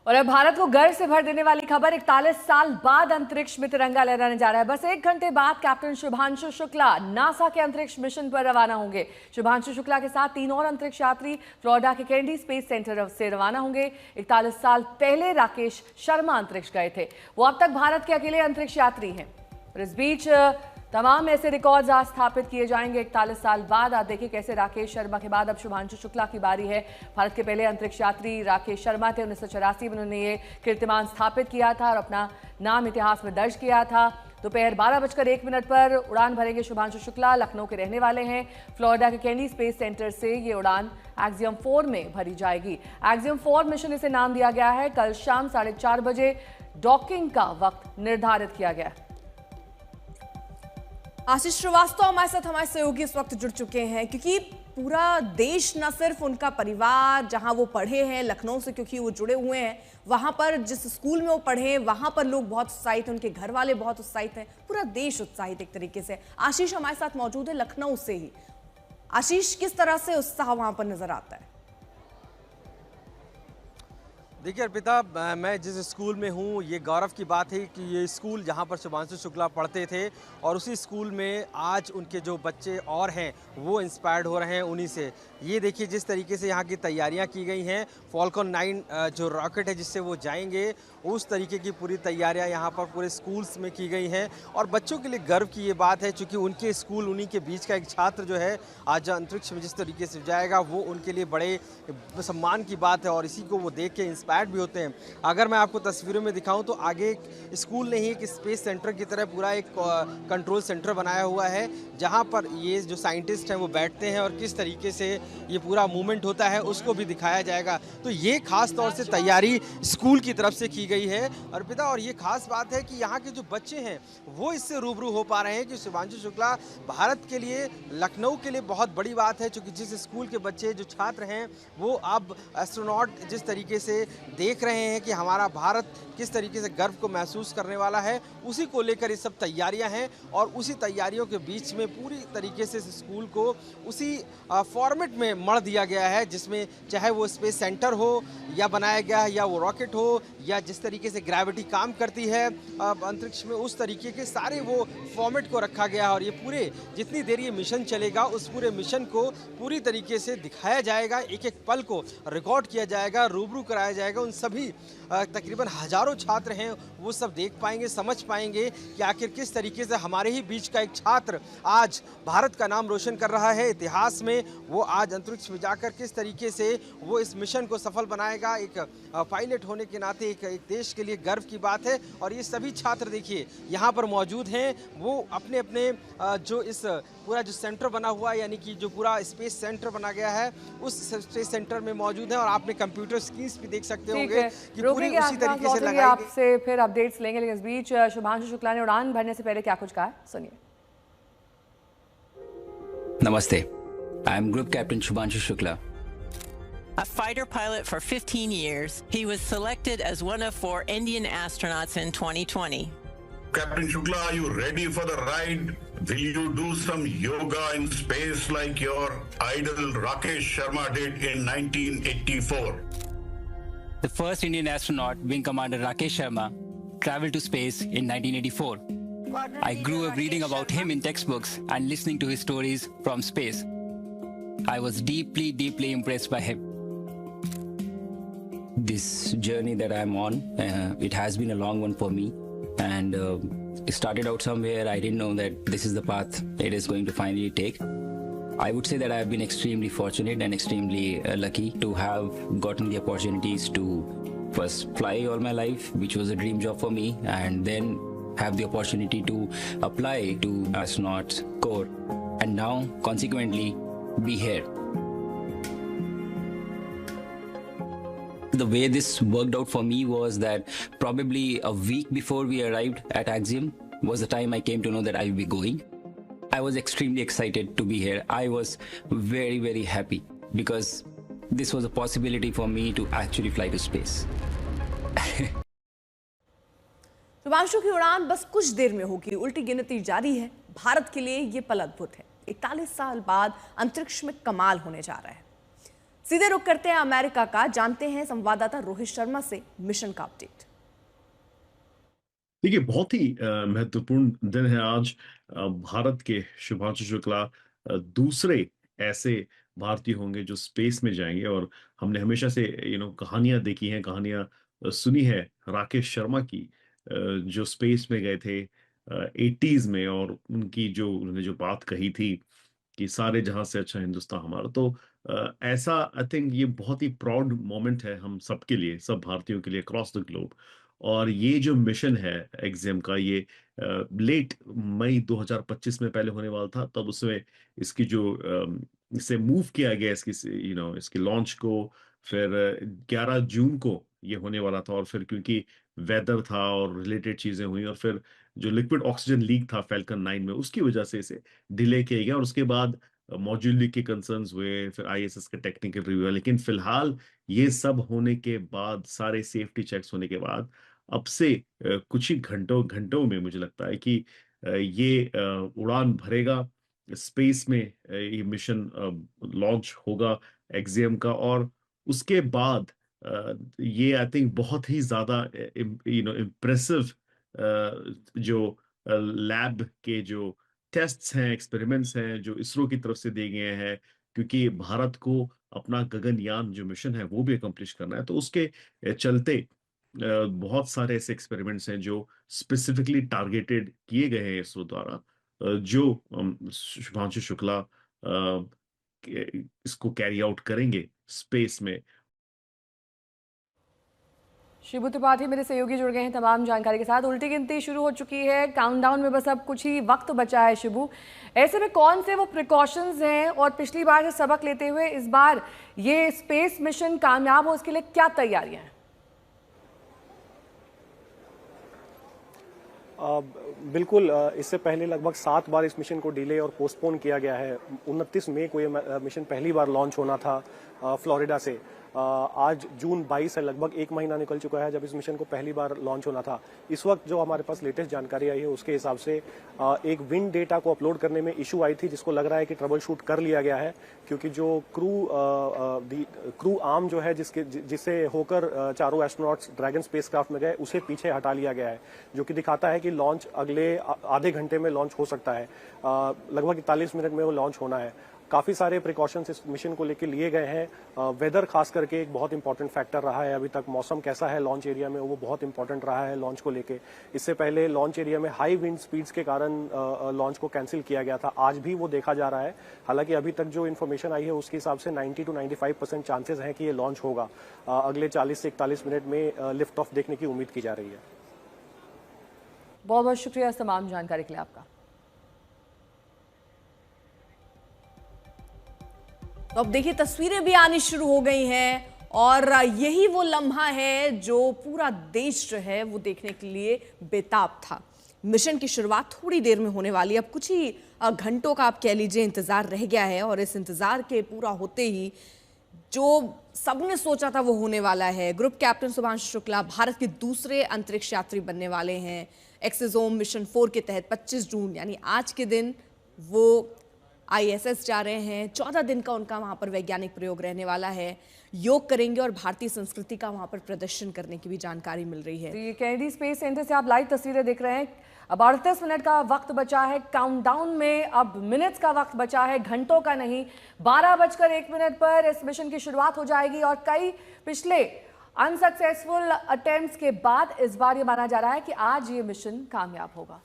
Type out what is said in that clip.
और अब भारत को गर्व से भर देने वाली खबर, 41 साल बाद अंतरिक्ष में तिरंगा लहराने जा रहा है। बस 1 घंटे बाद कैप्टन शुभांशु शुक्ला नासा के अंतरिक्ष मिशन पर रवाना होंगे। शुभांशु शुक्ला के साथ 3 और अंतरिक्ष यात्री फ्लोरिडा के केनेडी स्पेस सेंटर से रवाना होंगे। 41 साल पहले राकेश शर्मा अंतरिक्ष गए थे। वो अब तक भारत के अकेले अंतरिक्ष यात्री हैं। और इस बीच तमाम ऐसे रिकॉर्ड्स आज स्थापित किए जाएंगे 41 साल बाद। आप देखिए कैसे राकेश शर्मा के बाद अब शुभांशु शुक्ला की बारी है। भारत के पहले अंतरिक्ष यात्री राकेश शर्मा थे। 1984 में उन्होंने ये कीर्तिमान स्थापित किया था और अपना नाम इतिहास में दर्ज किया था। दोपहर 12:01 पर उड़ान भरेंगे शुभांशु शुक्ला। लखनऊ के रहने वाले हैं। फ्लोरिडा के केनेडी स्पेस सेंटर से ये उड़ान एक्सियम 4 में भरी जाएगी। एक्सियम 4 मिशन इसे नाम दिया गया है। कल शाम 4:30 बजे डॉकिंग का वक्त निर्धारित किया गया। आशीष श्रीवास्तव हमारे सहयोगी इस वक्त जुड़ चुके हैं, क्योंकि पूरा देश, न सिर्फ उनका परिवार जहां वो पढ़े हैं लखनऊ से, क्योंकि वो जुड़े हुए हैं वहां पर, जिस स्कूल में वो पढ़े हैं वहां पर लोग बहुत उत्साहित हैं, उनके घर वाले बहुत उत्साहित हैं, पूरा देश उत्साहित एक तरीके से। आशीष हमारे साथ मौजूद है लखनऊ से ही। आशीष, किस तरह से उत्साह वहां पर नजर आता है? देखिए अर्पिता, मैं जिस स्कूल में हूँ, ये गौरव की बात है कि ये स्कूल जहाँ पर शुभांशु शुक्ला पढ़ते थे और उसी स्कूल में आज उनके जो बच्चे और हैं वो इंस्पायर्ड हो रहे हैं उन्हीं से। ये देखिए जिस तरीके से यहाँ की तैयारियाँ की गई हैं। फॉल्कन 9 जो रॉकेट है जिससे वो जाएंगे, उस तरीके की पूरी तैयारियाँ यहाँ पर पूरे स्कूल्स में की गई हैं। और बच्चों के लिए गर्व की ये बात है, चूँकि उनके स्कूल, उन्हीं के बीच का एक छात्र जो है आज अंतरिक्ष में जिस तरीके से जाएगा, वो उनके लिए बड़े सम्मान की बात है और इसी को वो देख के इंस्पायर्ड भी होते हैं। अगर मैं आपको तस्वीरों में दिखाऊं तो आगे स्कूल ने ही एक स्पेस सेंटर की तरह पूरा एक कंट्रोल सेंटर बनाया हुआ है, जहां पर ये जो साइंटिस्ट हैं वो बैठते हैं और किस तरीके से ये पूरा मूवमेंट होता है उसको भी दिखाया जाएगा। तो ये खास तौर से तैयारी स्कूल की तरफ से की गई है अर्पिता। और ये खास बात है कि यहाँ के जो बच्चे हैं वो इससे रूबरू हो पा रहे हैं कि शुभांशु शुक्ला भारत के लिए, लखनऊ के लिए बहुत बड़ी बात है, क्योंकि जिस स्कूल के बच्चे, जो छात्र हैं, वो अब एस्ट्रोनॉट जिस तरीके से देख रहे हैं कि हमारा भारत किस तरीके से गर्व को महसूस करने वाला है, उसी को लेकर ये सब तैयारियां हैं। और उसी तैयारियों के बीच में पूरी तरीके से स्कूल को उसी फॉर्मेट में मढ़ दिया गया है, जिसमें चाहे वो स्पेस सेंटर हो या बनाया गया है, या वो रॉकेट हो, या जिस तरीके से ग्रेविटी काम करती है अंतरिक्ष में, उस तरीके के सारे वो फॉर्मेट को रखा गया है। और ये पूरे जितनी देर ये मिशन चलेगा, उस पूरे मिशन को पूरी तरीके से दिखाया जाएगा, एक एक पल को रिकॉर्ड किया जाएगा, रूबरू कराया जाएगा। उन सभी तकरीबन हजारों छात्र हैं, वो सब देख पाएंगे, समझ पाएंगे कि आखिर किस तरीके से हमारे ही बीच का एक छात्र आज भारत का नाम रोशन कर रहा है इतिहास में। वो आज अंतरिक्ष में जाकर किस तरीके से वो इस मिशन को सफल बनाएगा। एक पायलट होने के नाते एक देश के लिए गर्व की बात है। और ये सभी छात्र देखिए यहाँ पर मौजूद हैं, वो अपने अपने जो इस पूरा जो सेंटर बना हुआ है, यानी कि जो पूरा स्पेस सेंटर बना गया है, उस स्पेस सेंटर में मौजूद हैं। और आपने कंप्यूटर स्क्रीन्स भी देख सकते होंगे कि पूरी उसी तरीके से लगाई गई। आपसे फिर अपडेट्स लेंगे, लेकिन इस बीच शुभांशु शुक्ला ने उड़ान भरने से पहले क्या कुछ कहा है, सुनिए। नमस्ते, I am group captain Shubhanshu Shukla. A fighter pilot for 15 years, he was selected as one of 4 Indian astronauts in 2020. Captain Shukla, are you ready for the ride? Will you do some yoga in space like your idol Rakesh Sharma did in 1984? The first Indian astronaut, Wing Commander Rakesh Sharma, traveled to space in 1984. I grew up reading about him in textbooks and listening to his stories from space. I was deeply impressed by him. This journey that I'm on, it has been a long one for me, and it started out somewhere. I didn't know that this is the path it is going to finally take. I would say that I have been extremely fortunate and extremely lucky to have gotten the opportunities to first fly all my life, which was a dream job for me, and then have the opportunity to apply to astronauts corps, and now consequently be here. The way this worked out for me was that probably a week before we arrived at Axiom was the time I came to know that I will be going. I was extremely excited to be here. I was very happy because this was a possibility for me to actually fly to space. Shubhanshu की उड़ान बस कुछ देर में होगी, उल्टी गिनती जारी है। भारत के लिए ये पल अद्भुत है। 41 साल बाद अंतरिक्ष में कमाल होने जा रहा है। सीधे रुख करते हैं अमेरिका का, जानते हैं संवाददाता रोहित शर्मा से मिशन का अपडेट। देखिए, बहुत ही महत्वपूर्ण दिन है आज। भारत के शुभांशु शुक्ला दूसरे ऐसे भारतीय होंगे जो स्पेस में जाएंगे। और हमने हमेशा से कहानियां देखी हैं, कहानियां सुनी है राकेश शर्मा की, जो स्पेस में गए थे 80s में, और उन्होंने जो बात कही थी कि सारे जहां से अच्छा हिंदुस्तान हमारा। तो ऐसा आई थिंक ये बहुत ही प्राउड मोमेंट है हम सबके लिए, सब भारतीयों के लिए अक्रॉस द ग्लोब। और ये जो मिशन है एग्जाम का, ये लेट मई 2025 में पहले होने वाला था। तब उसमें इसकी जो इसे मूव किया गया, इसकी लॉन्च को, फिर 11 जून को ये होने वाला था। और फिर क्योंकि वेदर था और रिलेटेड चीजें हुई, और फिर जो लिक्विड ऑक्सीजन लीक था फैल्कन 9 में, उसकी वजह से इसे डिले किया गया। और उसके बाद मॉड्यूलरिटी के कंसर्न्स हुए, फिर आईएसएस का टेक्निकल रिव्यू। लेकिन फिलहाल ये सब होने के बाद, सारे सेफ्टी चेक्स होने के बाद, अब से कुछ ही घंटों में मुझे लगता है कि ये उड़ान भरेगा स्पेस में। ये मिशन लॉन्च होगा एक्सियम का। और उसके बाद ये आई थिंक बहुत ही ज्यादा इम्प्रेसिव जो लैब के जो टेस्ट्स हैं, एक्सपेरिमेंट्स हैं, जो इसरो की तरफ से दिए गए हैं, क्योंकि भारत को अपना गगनयान जो मिशन है वो भी अकम्प्लिश करना है। तो उसके चलते बहुत सारे ऐसे एक्सपेरिमेंट्स हैं जो स्पेसिफिकली टारगेटेड किए गए हैं इसरो द्वारा, जो शुभांशु शुक्ला इसको कैरी आउट करेंगे स्पेस में। शिबू त्रिपाठी मेरे सहयोगी जुड़ गए हैं तमाम जानकारी के साथ। उल्टी गिनती शुरू हो चुकी है, काउंटडाउन में बस अब कुछ ही वक्त बचा है। शिबू, ऐसे में कौन से वो प्रिकॉशंस हैं, और पिछली बार से सबक लेते हुए इस बार ये स्पेस मिशन कामयाब हो इसके लिए क्या तैयारियां हैं? बिल्कुल, इससे पहले लगभग 7 बार इस मिशन को डिले और पोस्टपोन किया गया है। 29 मई को ये मिशन पहली बार लॉन्च होना था फ्लोरिडा से। आज जून 22 है, लगभग 1 महीना निकल चुका है जब इस मिशन को पहली बार लॉन्च होना था। इस वक्त जो हमारे पास लेटेस्ट जानकारी आई है उसके हिसाब से एक विंड डेटा को अपलोड करने में इशू आई थी, जिसको लग रहा है कि ट्रबल शूट कर लिया गया है, क्योंकि जो क्रू आर्म जो है जिससे होकर चारों एस्ट्रोनॉट्स ड्रैगन स्पेसक्राफ्ट में गए, उसे पीछे हटा लिया गया है, जो कि दिखाता है कि लॉन्च अगले आधे घंटे में लॉन्च हो सकता है। लगभग 41 मिनट में वो लॉन्च होना है। काफी सारे प्रिकॉशंस इस मिशन को लेकर लिए गए हैं। वेदर खास करके एक बहुत इंपॉर्टेंट फैक्टर रहा है। अभी तक मौसम कैसा है लॉन्च एरिया में, वो बहुत इंपॉर्टेंट रहा है लॉन्च को लेके। इससे पहले लॉन्च एरिया में हाई विंड स्पीड्स के कारण लॉन्च को कैंसिल किया गया था। आज भी वो देखा जा रहा है। हालांकि अभी तक जो इन्फॉर्मेशन आई है उसके हिसाब से 90 to 95% चांसेस हैं कि ये लॉन्च होगा। अगले 40 से 41 मिनट में लिफ्ट ऑफ देखने की उम्मीद की जा रही है। बहुत बहुत शुक्रिया इस तमाम जानकारी के लिए आपका। तो अब देखिए, तस्वीरें भी आनी शुरू हो गई हैं, और यही वो लम्हा है जो पूरा देश जो है वो देखने के लिए बेताब था। मिशन की शुरुआत थोड़ी देर में होने वाली, अब कुछ ही घंटों का आप कह लीजिए इंतजार रह गया है। और इस इंतजार के पूरा होते ही जो सबने सोचा था वो होने वाला है। ग्रुप कैप्टन शुभांशु शुक्ला भारत के दूसरे अंतरिक्ष यात्री बनने वाले हैं। एक्सोसोम मिशन 4 के तहत 25 जून यानी आज के दिन वो आईएसएस जा रहे हैं। 14 दिन का उनका वहां पर वैज्ञानिक प्रयोग रहने वाला है। योग करेंगे और भारतीय संस्कृति का वहां पर प्रदर्शन करने की भी जानकारी मिल रही है। तो ये कैनेडी स्पेस सेंटर से आप लाइव तस्वीरें देख रहे हैं। अब 38 मिनट का वक्त बचा है काउंटडाउन में, अब मिनट्स का वक्त बचा है, घंटों का नहीं। 12:01 पर इस मिशन की शुरुआत हो जाएगी, और कई पिछले अनसक्सेसफुल अटेम्प्ट्स के बाद इस बार ये माना जा रहा है कि आज ये मिशन कामयाब होगा।